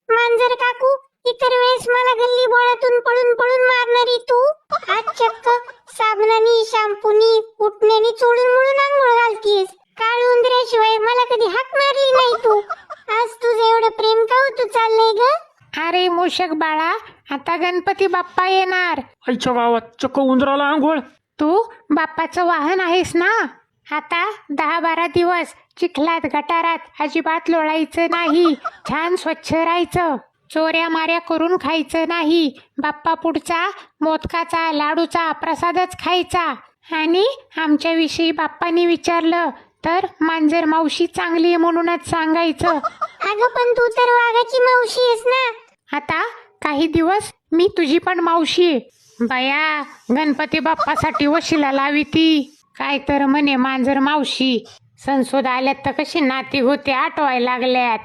मांजर काकू, इतर वेळेस मला गल्ली बोळातून पळून पळून मारणारी तू आज चक्क साबणानी शॅम्पूनी उठण्यानी चोळून मुळून आंघोळ घालतीस. काळ उंदऱ्याशिवाय मला कधी हाक मारली नाही तू. आज तुझं एवढं प्रेम का तू चाललंय ग? अरे मूषक बाळा, आता गणपती बाप्पा येणार. आईच्या गावात चक्क उंदराला आंघोळ. तू बाप्पाचं वाहन आहेस ना. आता 10-12 दिवस चिखलात गटारात अजिबात लोळायचं नाही. छान स्वच्छ राहायचं. चोऱ्या माऱ्या करून खायचं नाही. बाप्पा पुढचा मोदकाचा लाडूचा प्रसादच खायचा. आणि आमच्याविषयी बाप्पानी विचारलं तर मांजर मावशी चांगली आहे म्हणूनच सांगायचं. अगं पण तू तर वाघाची मावशी आहेस ना. आता काही दिवस मी तुझी पण मावशी आहे. बया, गणपती बाप्पासाठी वशिला लावी ती. काय तर म्हणे मांजर मावशी. संसद आल्यात तर कशी नाती होते आठवाय लागल्यात.